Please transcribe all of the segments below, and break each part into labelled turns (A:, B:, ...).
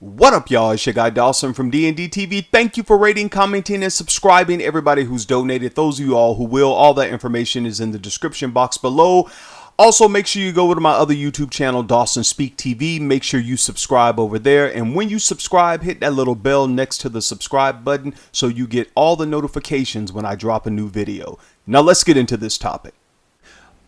A: What up, y'all? It's your guy Dawson from D&D TV. Thank you for rating, commenting, and subscribing. Everybody who's donated, those of you all who will, all that information is in the description box below. Also, make sure you go to my other YouTube channel, Dawson Speak TV. Make sure you subscribe over there. And when you subscribe, hit that little bell next to the subscribe button so you get all the notifications when I drop a new video. Now, let's get into this topic.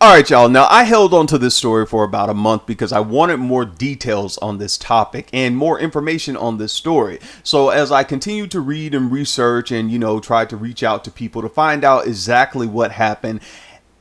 A: All right, y'all. Now, I held on to this story for about a month because I wanted more details on this topic and more information on this story. So as I continued to read and research and, try to reach out to people to find out exactly what happened,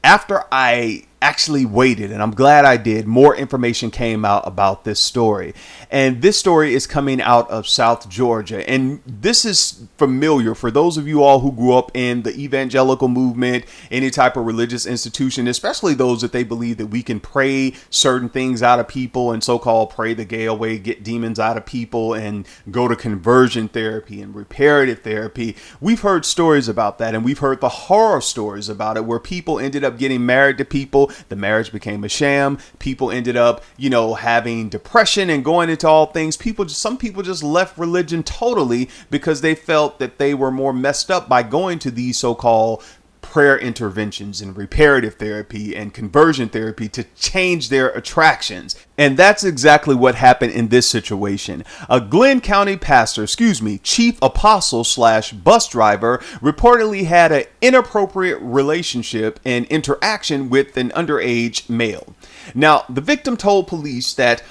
A: after I actually waited, and I'm glad I did, more information came out about this story. And this story is coming out of South Georgia. And this is familiar for those of you all who grew up in the evangelical movement, any type of religious institution, especially those that they believe that we can pray certain things out of people and so-called pray the gay away, get demons out of people, and go to conversion therapy and reparative therapy. We've heard stories about that, and we've heard the horror stories about it where people ended up getting married to people. The marriage became a sham. People ended up, having depression and going into all things. Some people just left religion totally because they felt that they were more messed up by going to these so-called prayer interventions and reparative therapy and conversion therapy to change their attractions. And that's exactly what happened in this situation. A Glenn County pastor, chief apostle / bus driver reportedly had an inappropriate relationship and interaction with an underage male. Now, the victim told police that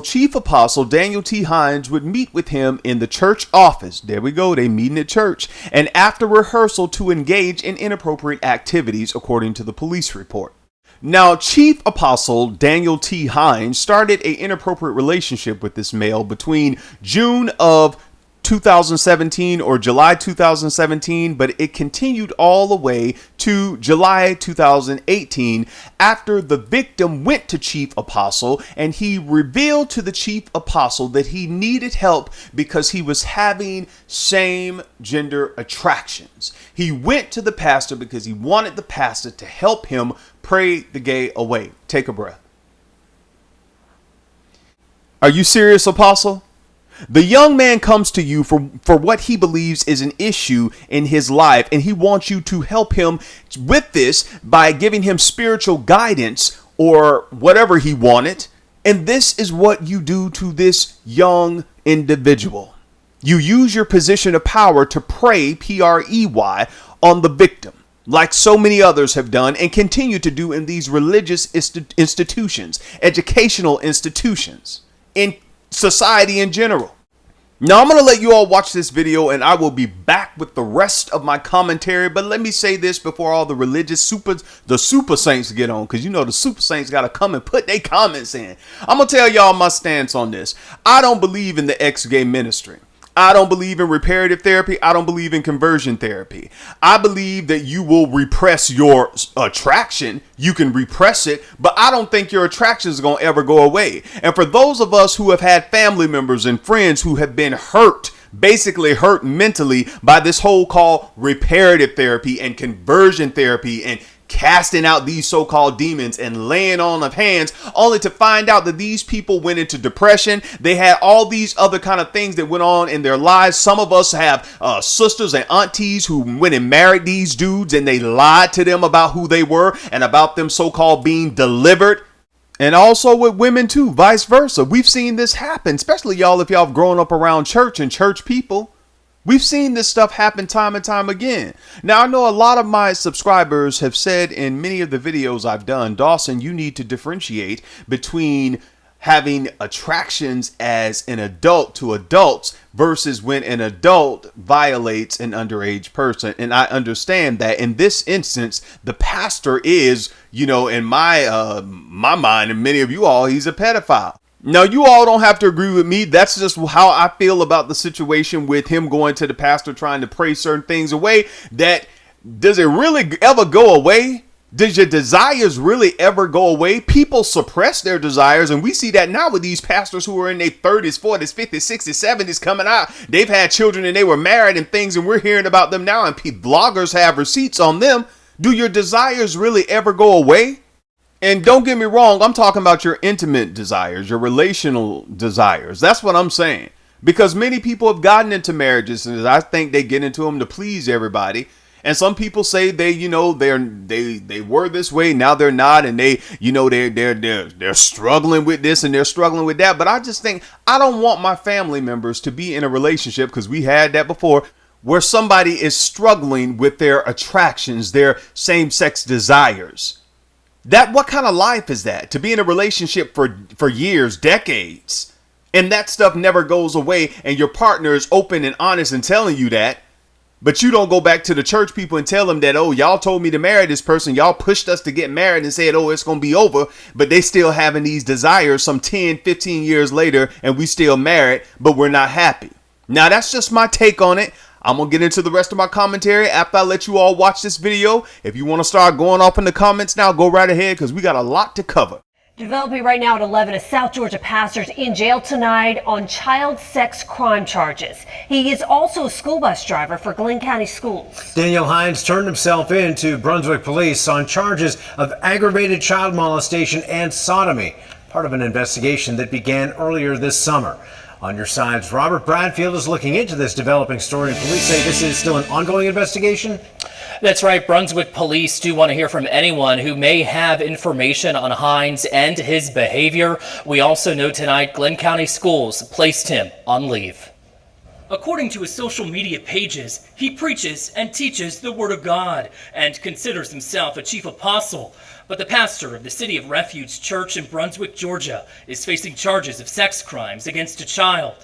A: Chief Apostle Daniel T. Hines would meet with him in the church office. There we go. They meeting at church. And after rehearsal to engage in inappropriate activities, according to the police report. Now, Chief Apostle Daniel T. Hines started an inappropriate relationship with this male between June of 2017 or July 2017, but it continued all the way to July 2018 after the victim went to Chief Apostle and he revealed to the Chief Apostle that he needed help because he was having same gender attractions. He went to the pastor because he wanted the pastor to help him pray the gay away. Take a breath. Are you serious, Apostle? The young man comes to you for what he believes is an issue in his life, and he wants you to help him with this by giving him spiritual guidance or whatever he wanted. And this is what you do to this young individual. You use your position of power to prey, P-R-E-Y, on the victim, like so many others have done and continue to do in these religious institutions, educational institutions, in society in general. Now, I'm going to let you all watch this video and I will be back with the rest of my commentary. But let me say this before all the religious super saints get on, because the super saints got to come and put their comments in. I'm going to tell y'all my stance on this. I don't believe in the ex-gay ministry. I don't believe in reparative therapy. I don't believe in conversion therapy. I believe that you will repress your attraction. You can repress it, but I don't think your attraction is going to ever go away. And for those of us who have had family members and friends who have been hurt, basically hurt mentally by this whole called reparative therapy and conversion therapy and casting out these so-called demons and laying on of hands, only to find out that these people went into depression. They had all these other kind of things that went on in their lives. Some of us have sisters and aunties who went and married these dudes and they lied to them about who they were and about them so-called being delivered. And also with women too, vice versa. We've seen this happen, especially y'all if y'all have grown up around church and church people. We've seen this stuff happen time and time again. Now, I know a lot of my subscribers have said in many of the videos I've done, Dawson, you need to differentiate between having attractions as an adult to adults versus when an adult violates an underage person. And I understand that in this instance, the pastor is, in my mind and many of you all, he's a pedophile. Now, you all don't have to agree with me. That's just how I feel about the situation with him going to the pastor trying to pray certain things away. That does it really ever go away? Does your desires really ever go away? People suppress their desires, and we see that now with these pastors who are in their 30s, 40s, 50s, 60s, 70s coming out. They've had children and they were married and things, and we're hearing about them now, and bloggers have receipts on them. Do your desires really ever go away? And don't get me wrong, I'm talking about your intimate desires, your relational desires. That's what I'm saying. Because many people have gotten into marriages, and I think they get into them to please everybody. And some people say they were this way, now they're not, and they're struggling with this and they're struggling with that. But I just think I don't want my family members to be in a relationship, because we had that before, where somebody is struggling with their attractions, their same-sex desires. What kind of life is that? To be in a relationship for years, decades, and that stuff never goes away, and your partner is open and honest and telling you that, but you don't go back to the church people and tell them that, oh, y'all told me to marry this person, y'all pushed us to get married and said, oh, it's going to be over, but they still having these desires some 10, 15 years later, and we still married, but we're not happy. Now, that's just my take on it. I'm going to get into the rest of my commentary after I let you all watch this video. If you want to start going off in the comments now, go right ahead, because we got a lot to cover.
B: Developing right now at 11, a South Georgia pastor's in jail tonight on child sex crime charges. He is also a school bus driver for Glenn County Schools.
C: Daniel Hines turned himself in to Brunswick police on charges of aggravated child molestation and sodomy, part of an investigation that began earlier this summer. On your sides, Robert Bradfield is looking into this developing story, and police say this is still an ongoing investigation.
D: That's right. Brunswick police do want to hear from anyone who may have information on Hines and his behavior. We also know tonight Glenn County Schools placed him on leave.
E: According to his social media pages, he preaches and teaches the Word of God and considers himself a chief apostle. But the pastor of the City of Refuge Church in Brunswick, Georgia, is facing charges of sex crimes against a child.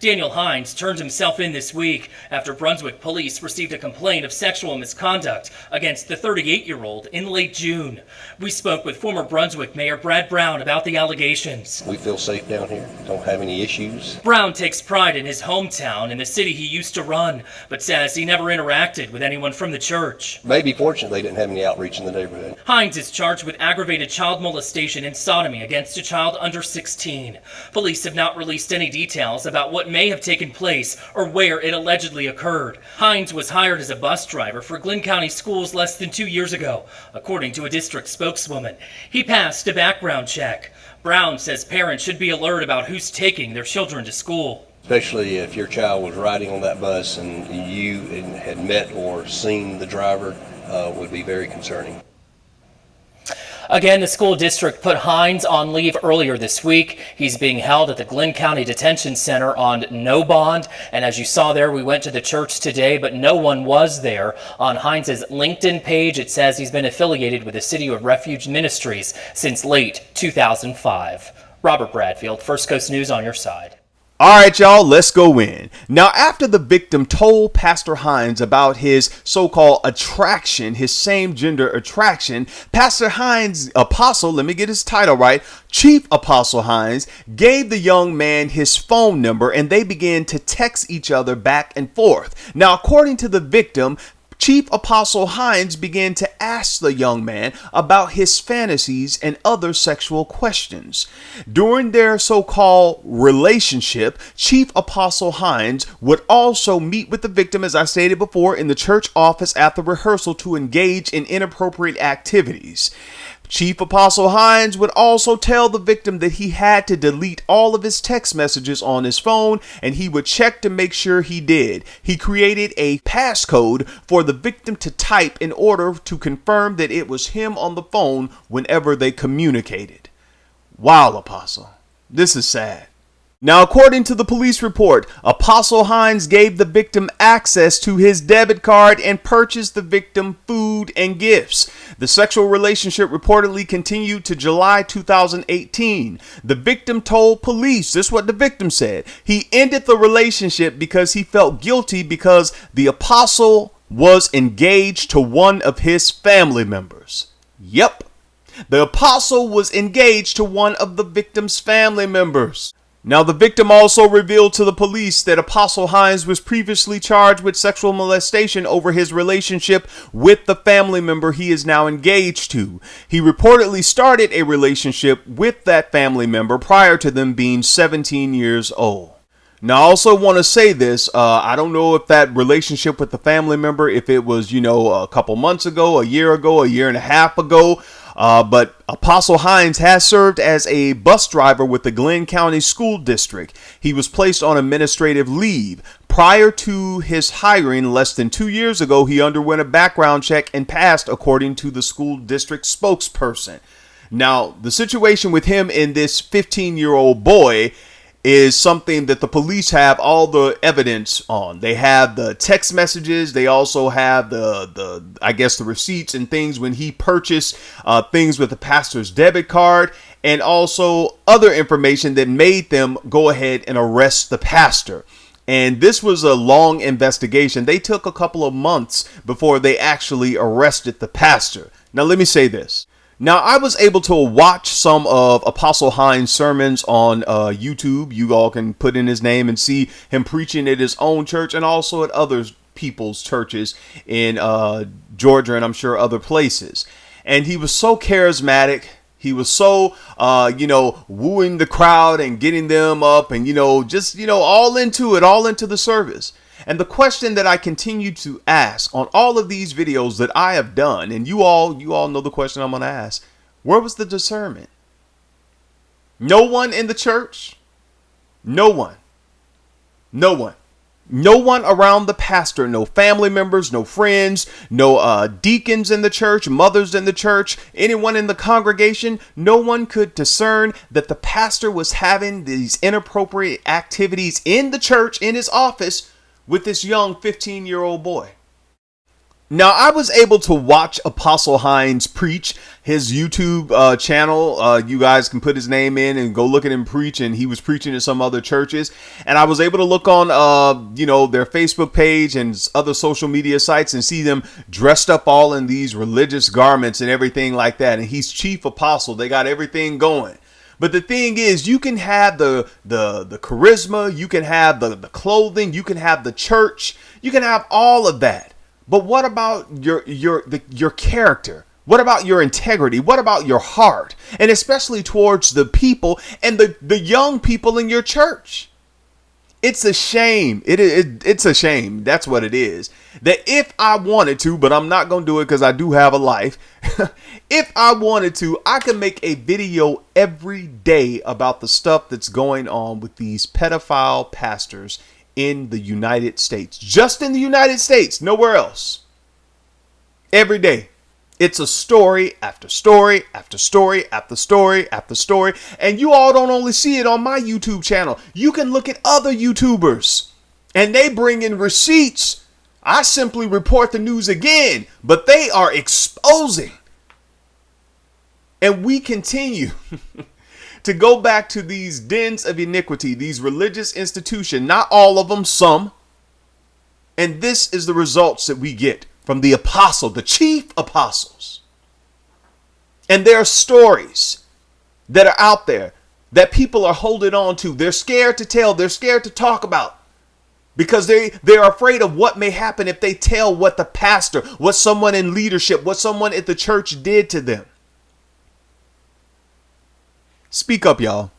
E: Daniel Hines turned himself in this week after Brunswick police received a complaint of sexual misconduct against the 38-year-old in late June. We spoke with former Brunswick Mayor Brad Brown about the allegations.
F: We feel safe down here, don't have any issues.
E: Brown takes pride in his hometown and the city he used to run, but says he never interacted with anyone from the church.
F: Maybe fortunate they didn't have any outreach in the neighborhood.
E: Hines is charged with aggravated child molestation and sodomy against a child under 16. Police have not released any details about what may have taken place or where it allegedly occurred. Hines was hired as a bus driver for Glenn County Schools less than 2 years ago, according to a district spokeswoman. He passed a background check. Brown says parents should be alert about who's taking their children to school.
F: Especially if your child was riding on that bus and you had met or seen the driver, would be very concerning.
D: Again, the school district put Hines on leave earlier this week. He's being held at the Glenn County Detention Center on no bond. And as you saw there, we went to the church today, but no one was there. On Hines's LinkedIn page, it says he's been affiliated with the City of Refuge Ministries since late 2005. Robert Bradfield, First Coast News on your side.
A: All right, y'all, let's go in. Now, after the victim told Pastor Hines about his so-called attraction, his same-gender attraction, Pastor Hines, Apostle, let me get his title right, Chief Apostle Hines, gave the young man his phone number, and they began to text each other back and forth. Now, according to the victim, Chief Apostle Hines began to ask the young man about his fantasies and other sexual questions. During their so-called relationship, Chief Apostle Hines would also meet with the victim, as I stated before, in the church office after rehearsal to engage in inappropriate activities. Chief Apostle Hines would also tell the victim that he had to delete all of his text messages on his phone, and he would check to make sure he did. He created a passcode for the victim to type in order to confirm that it was him on the phone whenever they communicated. Wow, Apostle. This is sad. Now, according to the police report, Apostle Hines gave the victim access to his debit card and purchased the victim food and gifts. The sexual relationship reportedly continued to July 2018. The victim told police, this is what the victim said, he ended the relationship because he felt guilty because the apostle was engaged to one of his family members. Yep, the apostle was engaged to one of the victim's family members. Now, the victim also revealed to the police that Apostle Hines was previously charged with sexual molestation over his relationship with the family member he is now engaged to. He reportedly started a relationship with that family member prior to them being 17 years old. Now, I also want to say this. I don't know if that relationship with the family member, if it was, a couple months ago, a year and a half ago. But Apostle Hines has served as a bus driver with the Glenn County School District. He was placed on administrative leave. Prior to his hiring less than 2 years ago, he underwent a background check and passed, according to the school district spokesperson. Now, the situation with him and this 15-year-old boy is something that the police have all the evidence on. They have the text messages. They also have the receipts and things when he purchased things with the pastor's debit card, and also other information that made them go ahead and arrest the pastor. And this was a long investigation. They took a couple of months before they actually arrested the pastor. Now, let me say this. Now, I was able to watch some of Apostle Hines' sermons on YouTube. You all can put in his name and see him preaching at his own church and also at other people's churches in Georgia and I'm sure other places. And he was so charismatic. He was so, wooing the crowd and getting them up and, all into it, all into the service. And the question that I continue to ask on all of these videos that I have done, and you all know the question I'm going to ask, where was the discernment? No one in the church. No one. No one. No one around the pastor, no family members, no friends, no deacons in the church, mothers in the church, anyone in the congregation. No one could discern that the pastor was having these inappropriate activities in the church, in his office, with this young 15-year-old boy. Now, I was able to watch Apostle Hines preach his YouTube channel. You guys can put his name in and go look at him preach. And he was preaching at some other churches. And I was able to look on, their Facebook page and other social media sites and see them dressed up all in these religious garments and everything like that. And he's chief apostle. They got everything going. But the thing is, you can have the charisma, you can have the clothing, you can have the church, you can have all of that. But what about your character? What about your integrity? What about your heart? And especially towards the people and the young people in your church. It's a shame. It's a shame. That's what it is. That if I wanted to, but I'm not going to do it because I do have a life. If I wanted to, I could make a video every day about the stuff that's going on with these pedophile pastors in the United States. Just in the United States, nowhere else. Every day. It's a story after story after story after story after story. And you all don't only see it on my YouTube channel. You can look at other YouTubers and they bring in receipts. I simply report the news again, but they are exposing. And we continue to go back to these dens of iniquity, these religious institutions, not all of them, some. And this is the results that we get from the apostle, the chief apostles. And there are stories that are out there that people are holding on to. They're scared to tell. They're scared to talk about because they're afraid of what may happen if they tell what the pastor, what someone in leadership, what someone at the church did to them. Speak up, y'all.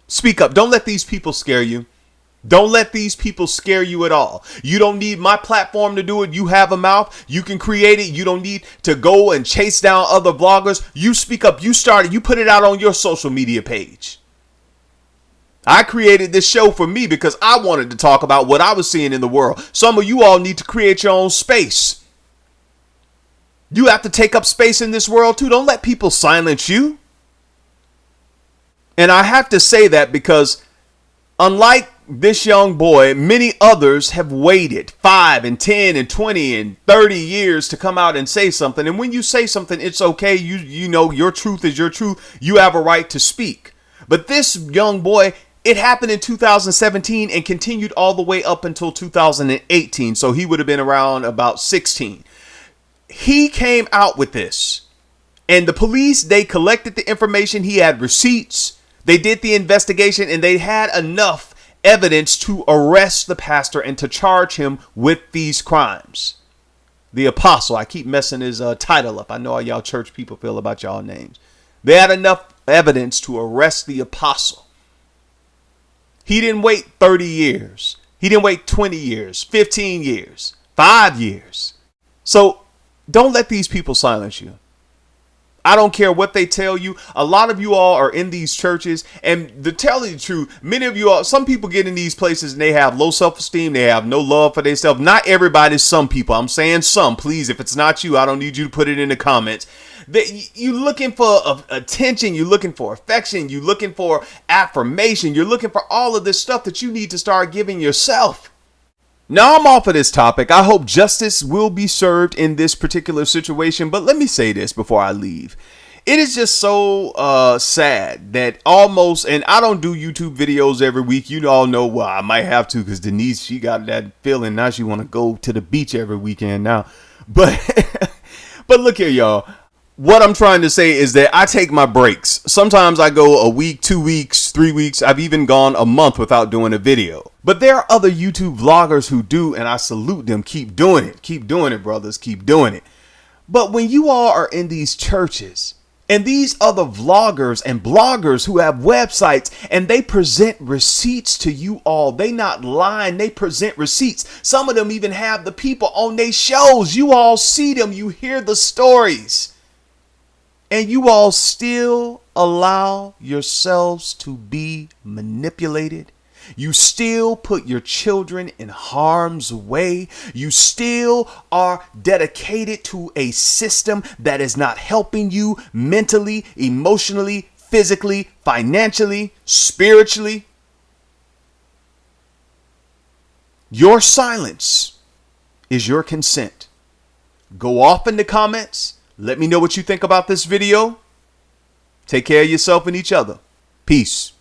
A: Speak up. Don't let these people scare you. Don't let these people scare you at all. You don't need my platform to do it. You have a mouth. You can create it. You don't need to go and chase down other vloggers. You speak up. You start it. You put it out on your social media page. I created this show for me because I wanted to talk about what I was seeing in the world. Some of you all need to create your own space. You have to take up space in this world too. Don't let people silence you. And I have to say that because unlike this young boy, many others have waited 5 and 10 and 20 and 30 years to come out and say something. And when you say something, it's okay. You know, your truth is your truth. You have a right to speak. But this young boy, it happened in 2017 and continued all the way up until 2018. So he would have been around about 16. He came out with this and the police, they collected the information. He had receipts. They did the investigation and they had enough evidence to arrest the pastor and to charge him with these crimes. The apostle, I keep messing his title up. I know how y'all church people feel about y'all names. They had enough evidence to arrest the apostle. He didn't wait 30 years. He didn't wait 20 years, 15 years, 5 years. So don't let these people silence you. I don't care what they tell you. A lot of you all are in these churches, and to tell you the truth, many of you all, some people get in these places and they have low self-esteem. They have no love for themselves. Not everybody, some people. I'm saying some. Please, if it's not you, I don't need you to put it in the comments. You're looking for attention. You're looking for affection. You're looking for affirmation. You're looking for all of this stuff that you need to start giving yourself. Now I'm off of this topic. I hope justice will be served in this particular situation. But let me say this before I leave. It is just so sad that almost, and I don't do YouTube videos every week. You all know, well, I might have to because Denise, she got that feeling now she want to go to the beach every weekend now. But, but look here, y'all. What I'm trying to say is that I take my breaks. Sometimes I go a week, 2 weeks, 3 weeks. I've even gone a month without doing a video. But there are other YouTube vloggers who do, and I salute them. Keep doing it. Keep doing it, brothers. Keep doing it. But when you all are in these churches and these other vloggers and bloggers who have websites and they present receipts to you all, they not lying, they present receipts. Some of them even have the people on their shows. You all see them. You hear the stories. And you all still allow yourselves to be manipulated. You still put your children in harm's way. You still are dedicated to a system that is not helping you mentally, emotionally, physically, financially, spiritually. Your silence is your consent. Go off in the comments. Let me know what you think about this video. Take care of yourself and each other. Peace.